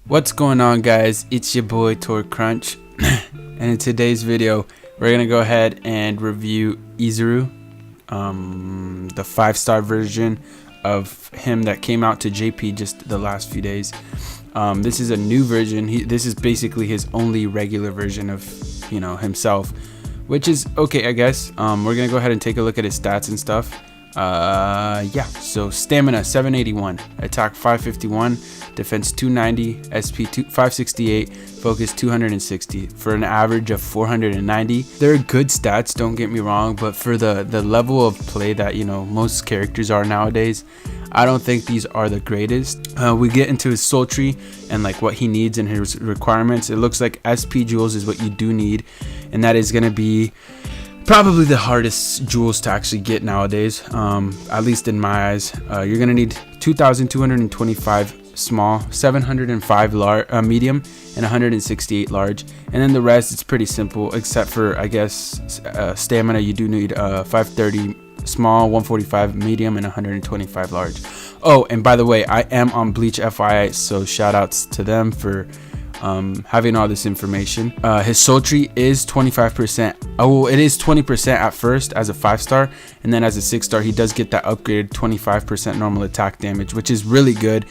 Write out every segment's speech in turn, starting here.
What's going on, guys? It's your boy Torque Crunch and in today's video we're gonna go ahead and review Izuru, the 5-star version of him that came out to JP just the last few days. This is a new version. This is basically his only regular version of himself, which is okay, I guess. We're gonna go ahead and take a look at his stats and stuff. Yeah, so stamina 781, attack 551, defense 290, SP 568, focus 260 for an average of 490. They're good stats, don't get me wrong, but for the level of play that most characters are nowadays, I don't think these are the greatest. We get into his soul tree and like what he needs and his requirements. It looks like SP jewels is what you do need, and that is going to be probably the hardest jewels to actually get nowadays, at least in my eyes. You're gonna need 2,225 small, 705 medium, and 168 large. And then the rest, it's pretty simple, except for, I guess, stamina. You do need 530 small, 145 medium, and 125 large. Oh, and by the way, I am on Bleach FYI, so shout outs to them for having all this information. His soul tree is 25%. Oh, it is 20% at first as a 5-star, and then as a 6-star he does get that upgraded 25% normal attack damage, which is really good.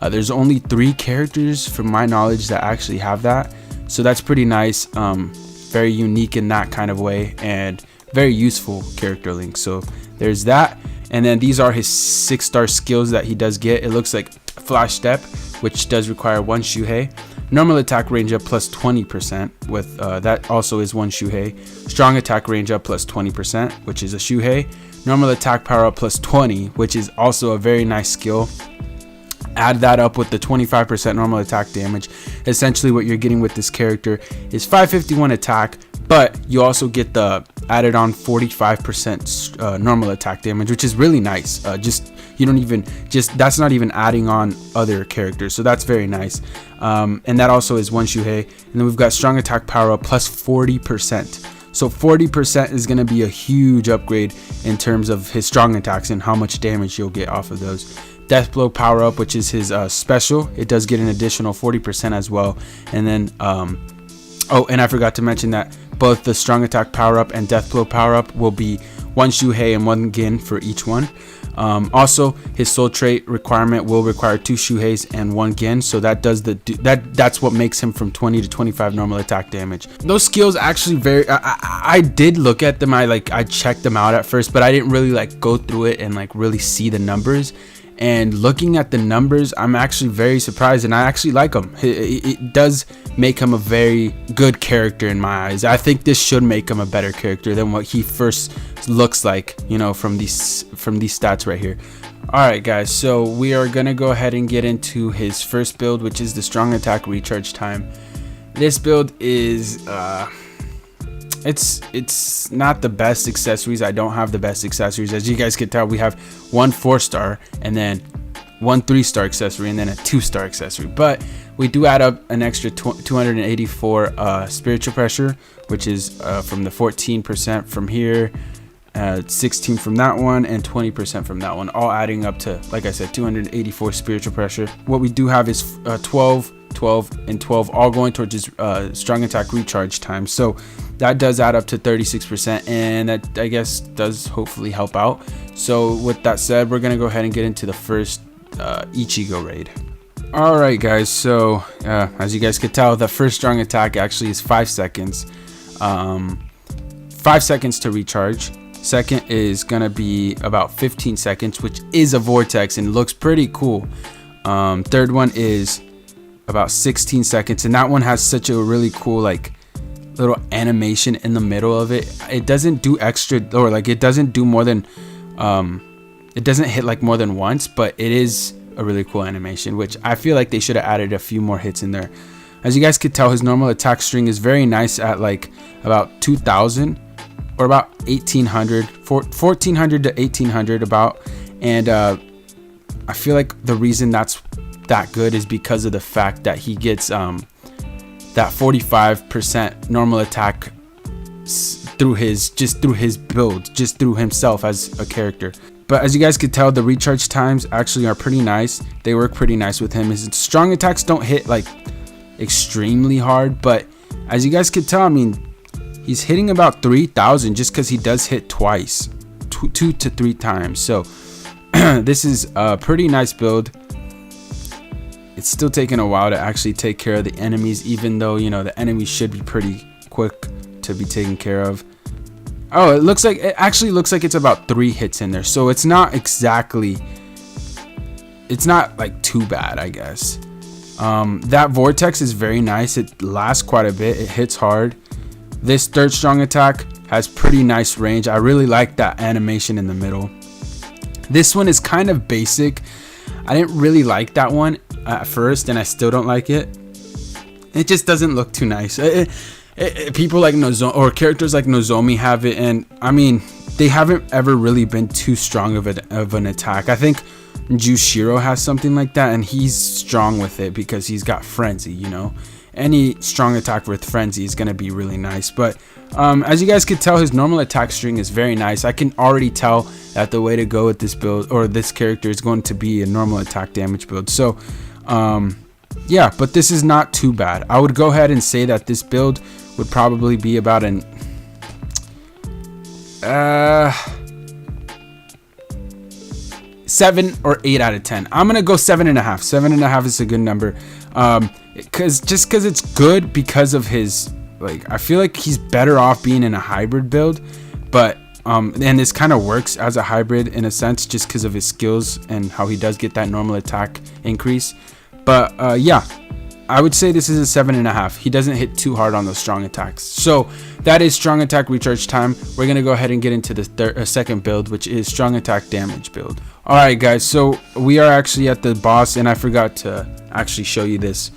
There's only 3 characters from my knowledge that actually have that, so that's pretty nice. Very unique in that kind of way, and very useful character link. So there's that, and then these are his 6-star skills that he does get. It looks like Flash Step, which does require 1 Shuhei. Normal attack range up plus 20% with that also is 1 Shuhei. Strong attack range up plus 20%, which is a Shuhei. Normal attack power up plus 20, which is also a very nice skill. Add that up with the 25% normal attack damage. Essentially what you're getting with this character is 551 attack, but you also get the added on 45% normal attack damage, which is really nice. That's not even adding on other characters, so that's very nice. And that also is 1 Shuhei. And then we've got strong attack power up plus 40%. So 40% is going to be a huge upgrade in terms of his strong attacks and how much damage you'll get off of those. Death blow power up, which is his special, it does get an additional 40% as well. And then oh, and I forgot to mention that both the strong attack power up and death blow power up will be 1 Shuhei and 1 Gin for each one. Also, his soul trait requirement will require 2 Shuheis and 1 Gin, so that does that's what makes him from 20 to 25 normal attack damage. Those skills actually I did look at them. I checked them out at first, but I didn't really go through it and really see the numbers. And looking at the numbers, I'm actually very surprised, and I actually like him. It does make him a very good character in my eyes. I think this should make him a better character than what he first looks like, from these stats right here. Alright guys, so we are gonna go ahead and get into his first build, which is the strong attack recharge time. This build is it's not the best accessories. I don't have the best accessories. As you guys can tell, we have 1 4-star and then 1 3-star accessory and then a 2-star accessory, but we do add up an extra 284 spiritual pressure, which is from the 14% from here, 16 from that one, and 20% from that one, all adding up to, like I said, 284 spiritual pressure. What we do have is 12, 12, and 12, all going towards his strong attack recharge time. So that does add up to 36%, and that, I guess, does hopefully help out. So with that said, we're gonna go ahead and get into the first Ichigo raid. Alright guys, so as you guys could tell, the first strong attack actually is 5 seconds. 5 seconds to recharge. Second is gonna be about 15 seconds, which is a vortex and looks pretty cool. Third one is about 16 seconds, and that one has such a really cool little animation in the middle of it. It doesn't do extra, or it doesn't do more than it doesn't hit more than once, but it is a really cool animation, which I feel like they should have added a few more hits in there. As you guys could tell, his normal attack string is very nice at about 2,000 or about 1,800, 1,400 to 1,800 about. And I feel like the reason that's that good is because of the fact that he gets that 45% normal attack through his build, just through himself as a character. But as you guys could tell, the recharge times actually are pretty nice. They work pretty nice with him. His strong attacks don't hit like extremely hard, but as you guys could tell, I mean, he's hitting about 3,000 just because he does hit twice, two to three times. So this is a pretty nice build. It's still taking a while to actually take care of the enemies, even though, you know, the enemies should be pretty quick to be taken care of. Oh, it actually looks like it's about 3 hits in there, so it's not like too bad, I guess. That vortex is very nice. It lasts quite a bit. It hits hard. This third strong attack has pretty nice range. I really like that animation in the middle. This one is kind of basic. I didn't really like that one at first, and I still don't like it. It just doesn't look too nice. People like Nozomi, or characters like Nozomi, have it, and I mean, they haven't ever really been too strong of an attack. I think Jushiro has something like that, and he's strong with it because he's got frenzy. You know, any strong attack with frenzy is gonna be really nice. But as you guys could tell, his normal attack string is very nice. I can already tell that the way to go with this build, or this character, is going to be a normal attack damage build. So yeah, but this is not too bad. I would go ahead and say that this build would probably be about an 7 or 8 out of 10. I'm gonna go 7.5. 7.5 is a good number, because it's good because of his, like, I feel like he's better off being in a hybrid build, but and this kind of works as a hybrid in a sense, just because of his skills and how he does get that normal attack increase. But yeah, I would say this is a 7.5. He doesn't hit too hard on those strong attacks. So that is strong attack recharge time. We're gonna go ahead and get into the second build, which is strong attack damage build. All right, guys. So we are actually at the boss, and I forgot to actually show you this.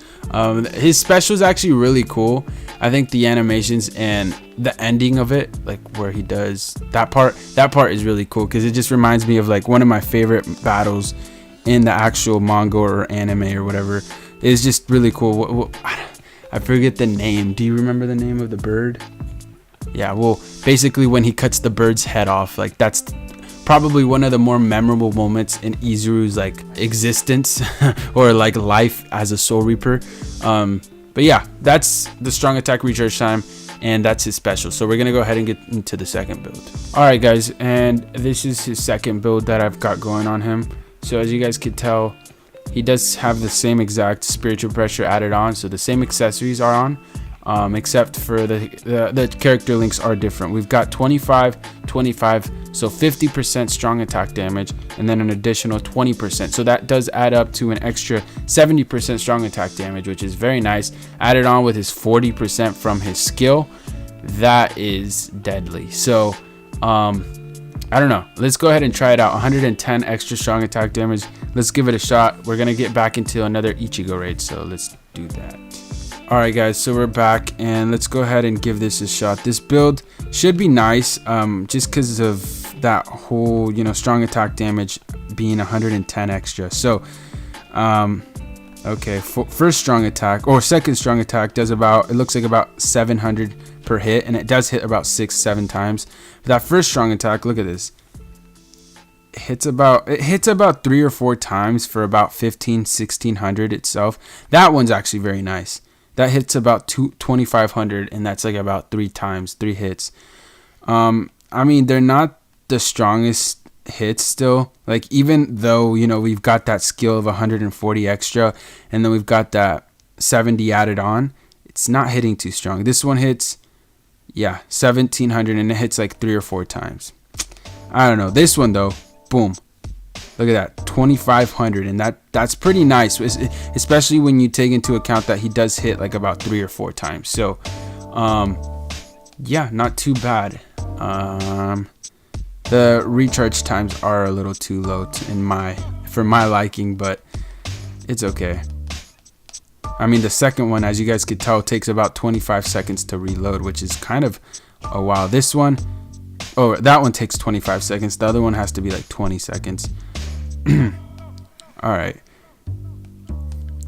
His special is actually really cool. I think the animations and the ending of it, like where he does that part is really cool, because it just reminds me of like one of my favorite battles in the actual manga or anime or whatever. It's just really cool. I forget the name. Do you remember the name of the bird? Yeah, well, basically when he cuts the bird's head off, like that's probably one of the more memorable moments in Izuru's like existence or like life as a Soul Reaper. But yeah, that's the strong attack recharge time, and that's his special. So we're gonna go ahead and get into the second build. All right, guys, and this is his second build that I've got going on him. So as you guys could tell, he does have the same exact spiritual pressure added on, so the same accessories are on, except for the character links are different. We've got 25, 25, so 50% strong attack damage, and then an additional 20%. So that does add up to an extra 70% strong attack damage, which is very nice. Added on with his 40% from his skill, that is deadly. So I don't know. Let's go ahead and try it out. 110 extra strong attack damage. Let's give it a shot. We're gonna get back into another Ichigo raid, so let's do that. All right, guys, so we're back, and let's go ahead and give this a shot. This build should be nice, just because of that whole, you know, strong attack damage being 110 extra. So okay, first strong attack, or second strong attack, does about, it looks like about 700 per hit, and it does hit about 6-7 times. But that first strong attack, look at this, it hits about 3 or 4 times for about 1500-1600 itself. That one's actually very nice. That hits about 2500, and that's like about 3 hits. I mean, they're not the strongest hits still, like, even though, you know, we've got that skill of 140 extra, and then we've got that 70 added on, it's not hitting too strong. This one hits, yeah, 1700, and it hits like 3 or 4 times. I don't know. This one though, boom, look at that, 2500, and that's pretty nice, especially when you take into account that he does hit like about 3 or 4 times. So yeah, not too bad. The recharge times are a little too low for my liking, but it's okay. I mean, the second one, as you guys could tell, takes about 25 seconds to reload, which is kind of a while. This one, oh, that one takes 25 seconds. The other one has to be like 20 seconds. All right.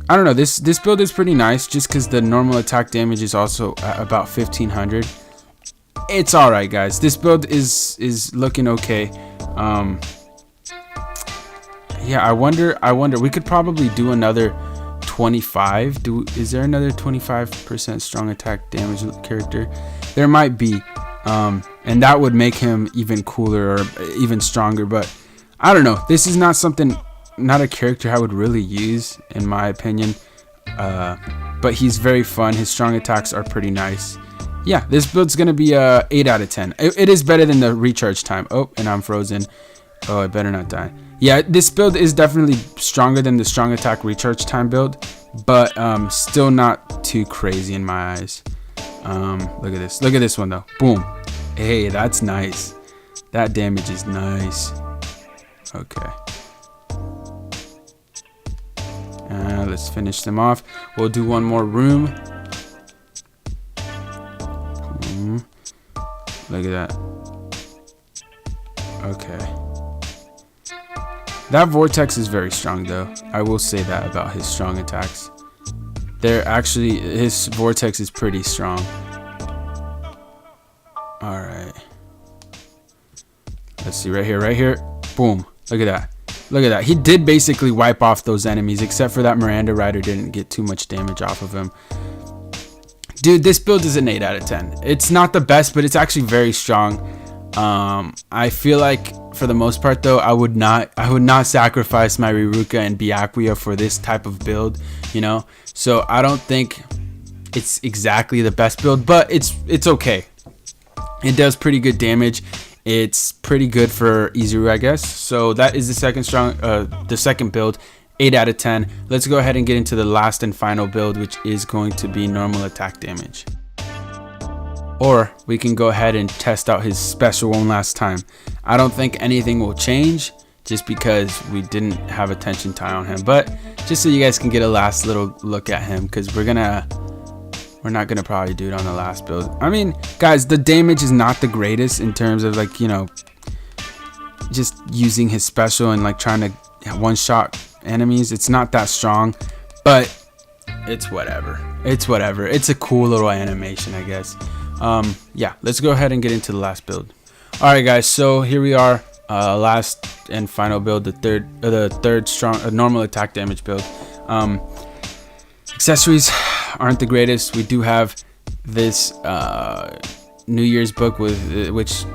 I don't know. This build is pretty nice, just because the normal attack damage is also at about 1500. It's all right, guys. This build is looking okay. Yeah, I wonder. We could probably do another 25. Is there another 25% strong attack damage character? There might be, and that would make him even cooler or even stronger. But I don't know. This is not a character I would really use, in my opinion. But he's very fun. His strong attacks are pretty nice. Yeah, this build's gonna be a 8 out of 10. It is better than the recharge time. Oh, and I'm frozen. Oh, I better not die. Yeah, this build is definitely stronger than the strong attack recharge time build, but still not too crazy in my eyes. Look at this. Look at this one though. Boom. Hey, that's nice. That damage is nice. Okay. Let's finish them off. We'll do one more room. Look at that. Okay. That vortex is very strong though. I will say that about his strong attacks. His vortex is pretty strong. Alright. Let's see, right here. Boom. Look at that. Look at that. He did basically wipe off those enemies, except for that Miranda Rider didn't get too much damage off of him. Dude, this build is an 8 out of 10. It's not the best, but it's actually very strong. I feel like for the most part though, I would not sacrifice my Riruka and Byakuya for this type of build, you know? So I don't think it's exactly the best build, but it's okay. It does pretty good damage. It's pretty good for Izuru, I guess. So that is the second build, 8 out of 10. Let's go ahead and get into the last and final build, which is going to be normal attack damage. Or we can go ahead and test out his special one last time. I don't think anything will change just because we didn't have attention time on him, but just so you guys can get a last little look at him, because we're not gonna probably do it on the last build. I mean, guys, the damage is not the greatest in terms of, like, you know, just using his special and like trying to one-shot enemies. It's not that strong, but it's whatever. It's a cool little animation, I guess. Yeah, let's go ahead and get into the last build. All right, guys, so here we are, last and final build, the third strong normal attack damage build. Accessories aren't the greatest. We do have this New Year's book which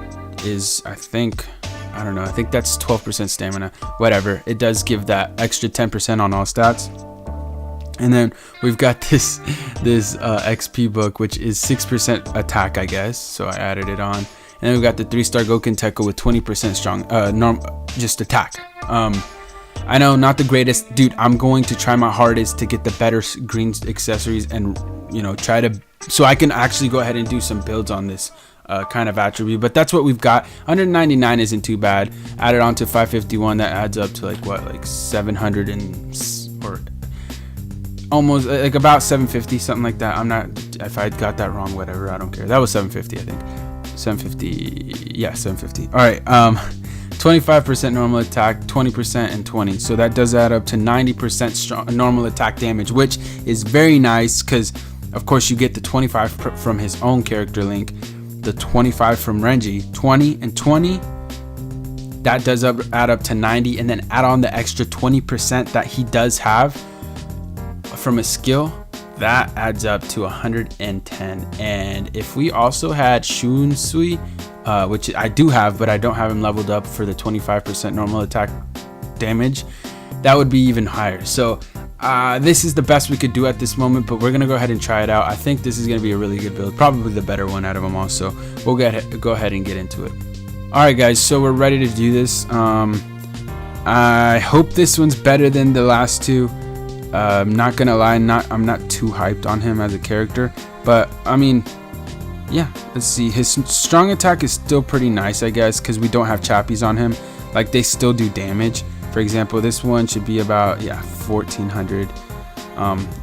is, I think that's 12% stamina. Whatever, it does give that extra 10% on all stats. And then we've got this XP book, which is 6% attack, I guess. So I added it on. And then we've got the 3-star Goken Tekko with 20% strong, just attack. I know, not the greatest, dude. I'm going to try my hardest to get the better green accessories and, you know, try to, so I can actually go ahead and do some builds on this kind of attribute. But that's what we've got. 199 isn't too bad. Added on to 551, that adds up to like 700 or almost like about 750, something like that. I'm not, if I got that wrong, whatever, I don't care. That was 750, I think. 750, yeah, 750. All right, 25% normal attack, 20% and 20. So that does add up to 90% strong normal attack damage, which is very nice because, of course, you get the 25 from his own character Link, the 25 from Renji, 20 and 20. That does add up to 90, and then add on the extra 20% that he does have from a skill. That adds up to 110. And if we also had Shunsui, which I do have, but I don't have him leveled up for the 25% normal attack damage, that would be even higher. So this is the best we could do at this moment, but we're gonna go ahead and try it out. I think this is gonna be a really good build, probably the better one out of them all. So we'll go ahead and get into it. All right, guys, so we're ready to do this. I hope this one's better than the last two. I'm not gonna lie, I'm not too hyped on him as a character, but I mean, yeah, let's see. His strong attack is still pretty nice, I guess, because we don't have chappies on him. Like, they still do damage. For example, this one should be about 1400.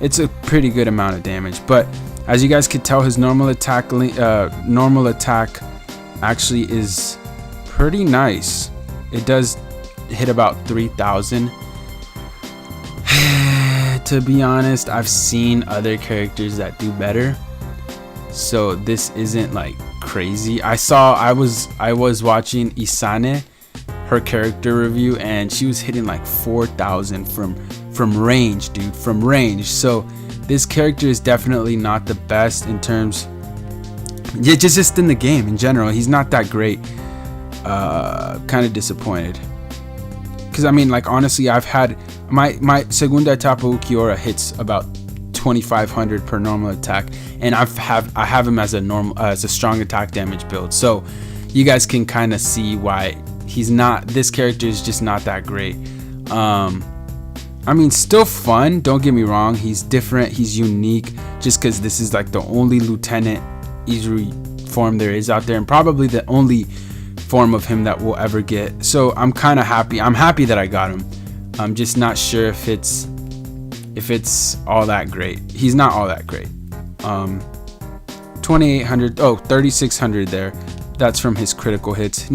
It's a pretty good amount of damage, but as you guys could tell, his normal attack actually is pretty nice. It does hit about 3000. To be honest, I've seen other characters that do better, so this isn't like crazy. I was watching Isane, her character review, and she was hitting like 4,000 from range, dude, from range. So this character is definitely not the best in terms, yeah, just in the game in general. He's not that great. Kind of disappointed, because I mean, like, honestly, I've had my segunda etapa Ukiora hits about 2,500 per normal attack, and I have him as a strong attack damage build. So you guys can kind of see why this character is just not that great. I mean, still fun, don't get me wrong. He's different, he's unique, just because this is like the only Lieutenant Izuru form there is out there, and probably the only form of him that we'll ever get. So I'm kind of happy. I'm happy that I got him. I'm just not sure if it's all that great. He's not all that great. 2,800, 3,600 there. That's from his critical hits.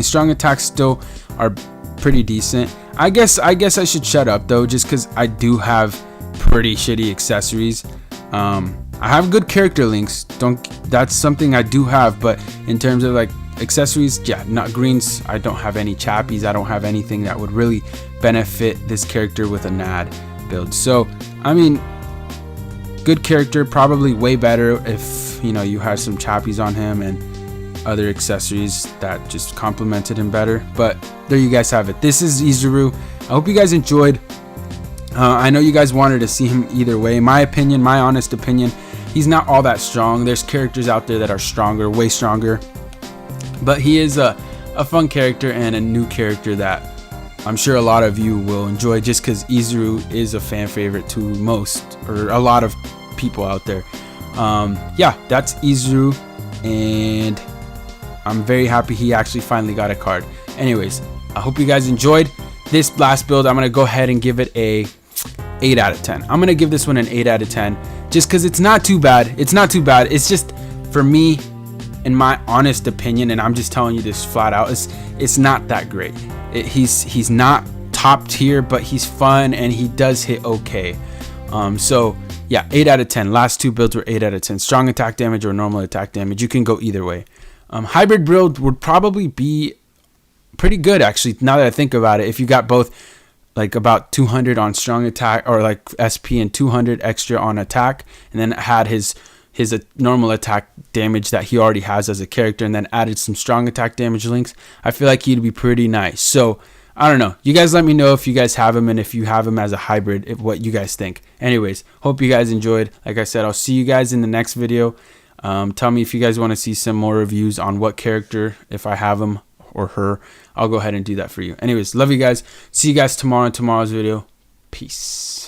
Strong attacks still are pretty decent. I guess I should shut up though, just because I do have pretty shitty accessories. I have good character links. That's something I do have, but in terms of like accessories, yeah, not greens. I don't have any chappies. I don't have anything that would really benefit this character with a NAD build. So I mean, good character, probably way better if you had some chappies on him and other accessories that just complemented him better. But there you guys have it. This is Izuru. I hope you guys enjoyed. I know you guys wanted to see him either way. My opinion, my honest opinion, he's not all that strong. There's characters out there that are stronger, way stronger, but he is a fun character and a new character that I'm sure a lot of you will enjoy, just because Izuru is a fan favorite to most, or a lot of people out there. Yeah, that's Izuru, and I'm very happy he actually finally got a card. Anyways, I hope you guys enjoyed this last build. I'm going to go ahead and give it a 8 out of 10. I'm going to give this one an 8 out of 10, just because it's not too bad. It's not too bad. It's just, for me, in my honest opinion, and I'm just telling you this flat out, it's not that great. He's not top tier, but he's fun and he does hit okay. So yeah, 8 out of 10. Last two builds were 8 out of 10. Strong attack damage or normal attack damage. You can go either way. Hybrid build would probably be pretty good, actually, now that I think about it. If you got both, like about 200 on strong attack, or like SP and 200 extra on attack, and then had his normal attack damage that he already has as a character, and then added some strong attack damage links, I feel like he'd be pretty nice. So I don't know, you guys let me know if you guys have him, and if you have him as a hybrid, what you guys think. Anyways, hope you guys enjoyed. Like I said, I'll see you guys in the next video. Tell me if you guys want to see some more reviews on what character, if I have him or her. I'll go ahead and do that for you. Anyways, love you guys. See you guys tomorrow in tomorrow's video. Peace.